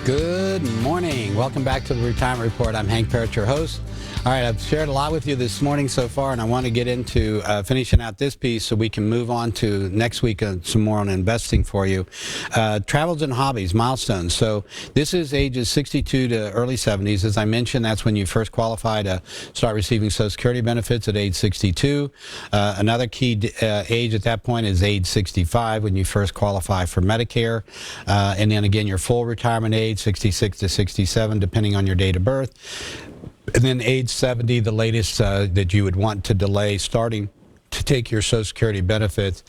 Good morning. Welcome back to the Retirement Report. I'm Hank Parrott, your host. All right, I've shared a lot with you this morning so far, and I want to get into finishing out this piece so we can move on to next week some more on investing for you. Travels and hobbies, milestones. So this is ages 62 to early 70s. As I mentioned, that's when you first qualify to start receiving Social Security benefits at age 62. Another key age at that point is age 65 when you first qualify for Medicare. And then again, your full retirement age, 66 to 67, depending on your date of birth. And then age 70, the latest that you would want to delay starting to take your Social Security benefits.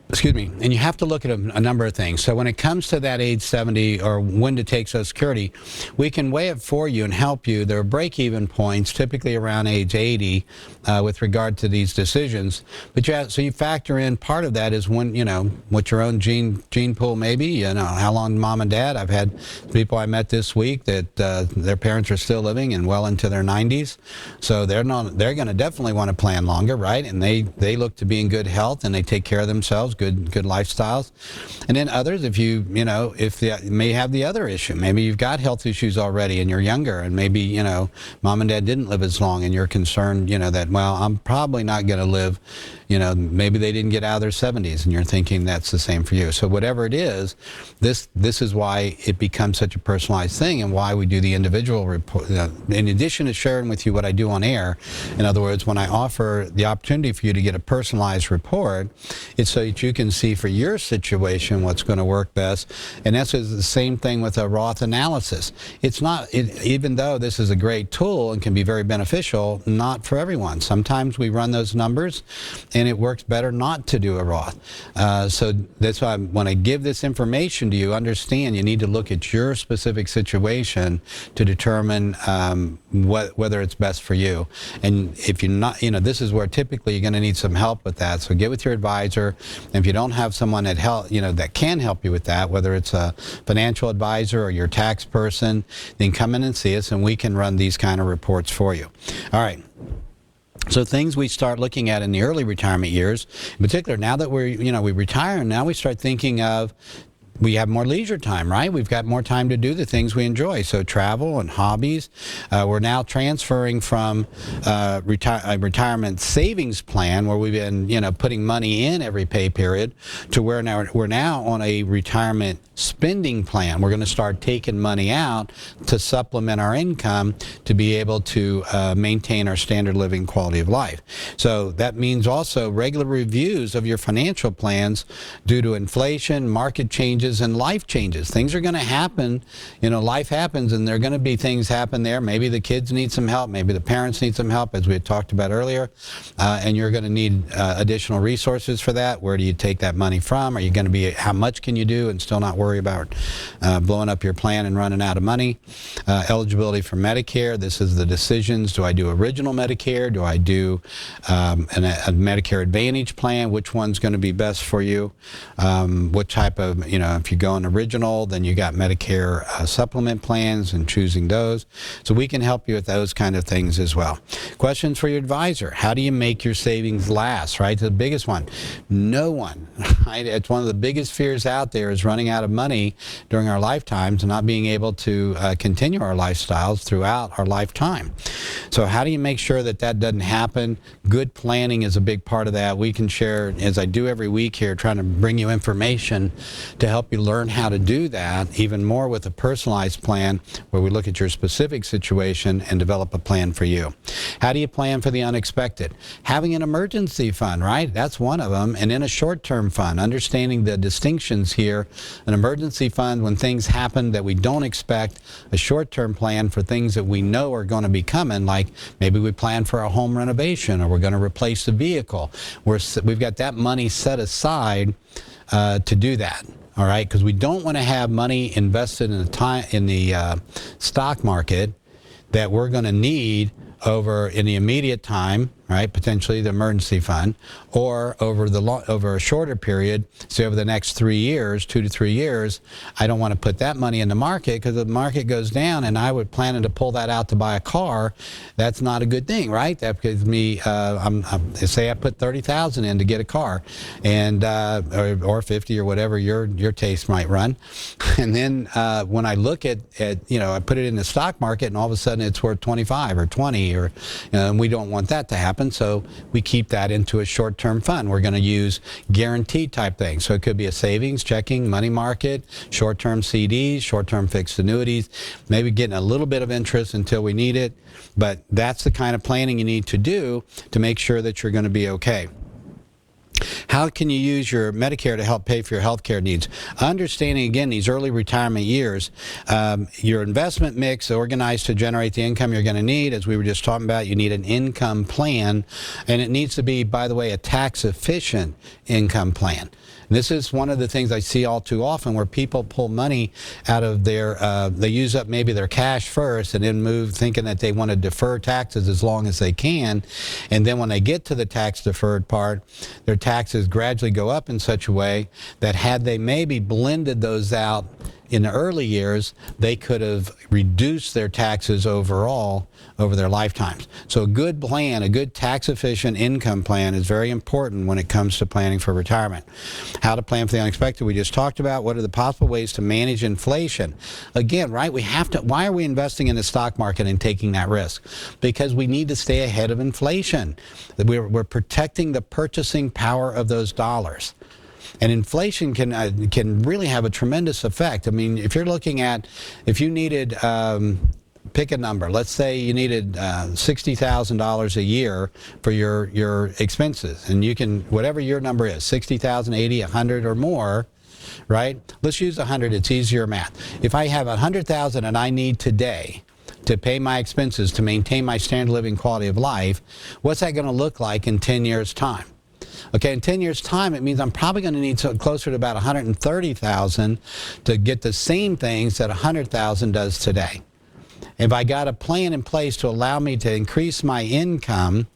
Excuse me. And you have to look at a number of things. So when it comes to that age 70 or when to take Social Security, we can weigh it for you and help you. There are break-even points, typically around age 80, with regard to these decisions. But so you factor in part of that is when, what your own gene pool may be, how long mom and dad. I've had people I met this week that their parents are still living and well into their 90s. So they're going to definitely want to plan longer, right? And they look to be in good health and they take care of themselves. Good lifestyles. And then others, if they may have the other issue, maybe you've got health issues already and you're younger, and maybe mom and dad didn't live as long and you're concerned that, well, I'm probably not going to live, maybe they didn't get out of their 70s and you're thinking that's the same for you. So whatever it is, this is why it becomes such a personalized thing and why we do the individual report. In addition to sharing with you what I do on air, in other words, when I offer the opportunity for you to get a personalized report, it's so that you can see for your situation what's going to work best. And that's the same thing with a Roth analysis. It's not, even though this is a great tool and can be very beneficial, not for everyone. Sometimes we run those numbers and it works better not to do a Roth. So that's why when I give this information to you, understand you need to look at your specific situation to determine whether it's best for you. And if you're not, this is where typically you're going to need some help with that. So get with your advisor. And if you don't have someone that that can help you with that, whether it's a financial advisor or your tax person, then come in and see us and we can run these kind of reports for you. All right. So things we start looking at in the early retirement years, in particular, now that we retire, and now we start thinking of, we have more leisure time, right? We've got more time to do the things we enjoy. So travel and hobbies. We're now transferring from a retirement savings plan where we've been, putting money in every pay period to where now we're now on a retirement spending plan. We're going to start taking money out to supplement our income to be able to maintain our standard living quality of life. So that means also regular reviews of your financial plans due to inflation, market changes, and life changes. Things are going to happen. Life happens, and there are going to be things happen there. Maybe the kids need some help. Maybe the parents need some help, as we had talked about earlier. And you're going to need additional resources for that. Where do you take that money from? Are you going to be, how much can you do and still not worry about blowing up your plan and running out of money? Eligibility for Medicare. This is the decisions. Do I do original Medicare? Do I do a Medicare Advantage plan? Which one's going to be best for you? What type of, if you go on original, then you got Medicare supplement plans and choosing those. So we can help you with those kind of things as well. Questions for your advisor. How do you make your savings last, right? The biggest one. No one, right? It's one of the biggest fears out there is running out of money during our lifetimes and not being able to continue our lifestyles throughout our lifetime. So how do you make sure that doesn't happen? Good planning is a big part of that. We can share, as I do every week here, trying to bring you information to help you learn how to do that even more with a personalized plan where we look at your specific situation and develop a plan for you. How do you plan for the unexpected? Having an emergency fund, right? That's one of them. And then a short-term fund, understanding the distinctions here. An emergency fund when things happen that we don't expect, a short-term plan for things that we know are going to be coming, like maybe we plan for a home renovation or we're going to replace a vehicle. We've got that money set aside to do that. All right, because we don't want to have money invested in the stock market that we're going to need over in the immediate time, right? Potentially the emergency fund, or over a shorter period, say over the next 3 years, 2 to 3 years, I don't want to put that money in the market because the market goes down and I would plan to pull that out to buy a car. That's not a good thing, right? That gives me, say I put 30,000 in to get a car, and or 50 or whatever your taste might run, and then when I look at I put it in the stock market and all of a sudden it's worth 25 or 20, or and we don't want that to happen. So we keep that into a short-term fund. We're going to use guaranteed type things. So it could be a savings, checking, money market, short-term CDs, short-term fixed annuities, maybe getting a little bit of interest until we need it. But that's the kind of planning you need to do to make sure that you're going to be okay. How can you use your Medicare to help pay for your health care needs? Understanding, again, these early retirement years, your investment mix organized to generate the income you're going to need. As we were just talking about, you need an income plan, and it needs to be, by the way, a tax-efficient income plan. This is one of the things I see all too often, where people pull money out of their, they use up maybe their cash first and then move thinking that they want to defer taxes as long as they can. And then when they get to the tax deferred part, their taxes gradually go up in such a way that had they maybe blended those out in the early years, they could have reduced their taxes overall over their lifetimes. So a good plan, a good tax-efficient income plan is very important when it comes to planning for retirement. How to plan for the unexpected, we just talked about. What are the possible ways to manage inflation? Again, right, we have to, why are we investing in the stock market and taking that risk? Because we need to stay ahead of inflation. We're protecting the purchasing power of those dollars. And inflation can really have a tremendous effect. I mean, if you're looking at, if you needed, pick a number. Let's say you needed $60,000 a year for your expenses, and you can, whatever your number is, 60,000, 80, 100 or more, right? Let's use 100. It's easier math. If I have 100,000 and I need today to pay my expenses to maintain my standard living quality of life, what's that going to look like in 10 years' time? Okay, in 10 years' time, it means I'm probably going to need closer to about 130,000 to get the same things that 100,000 does today. If I got a plan in place to allow me to increase my income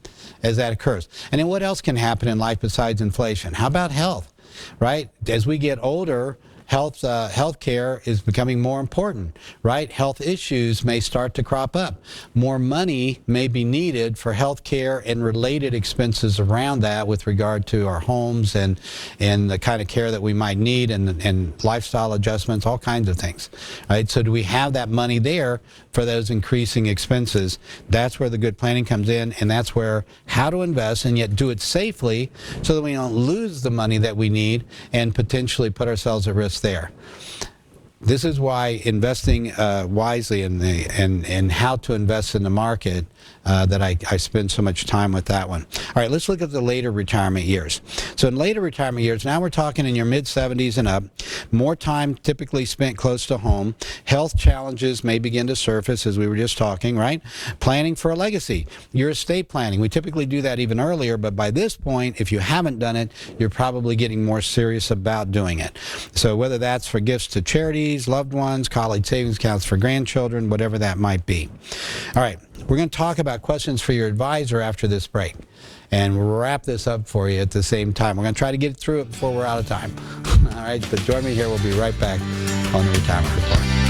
as that occurs. And then what else can happen in life besides inflation? How about health, right? As we get older, health care is becoming more important, right? Health issues may start to crop up. More money may be needed for health care and related expenses around that with regard to our homes and the kind of care that we might need, and lifestyle adjustments, all kinds of things, right? So do we have that money there for those increasing expenses? That's where the good planning comes in, and that's where how to invest and yet do it safely so that we don't lose the money that we need and potentially put ourselves at risk there. This is why investing wisely and how to invest in the market, that I spend so much time with that one. All right, let's look at the later retirement years. So in later retirement years, now we're talking in your mid-70s and up, more time typically spent close to home. Health challenges may begin to surface, as we were just talking, right? Planning for a legacy. Your estate planning. We typically do that even earlier, but by this point, if you haven't done it, you're probably getting more serious about doing it. So whether that's for gifts to charities, loved ones, college savings accounts for grandchildren, whatever that might be. All right, we're going to talk about questions for your advisor after this break, and we'll wrap this up for you at the same time. We're going to try to get through it before we're out of time. All right, but join me here. We'll be right back on the Retirement Report.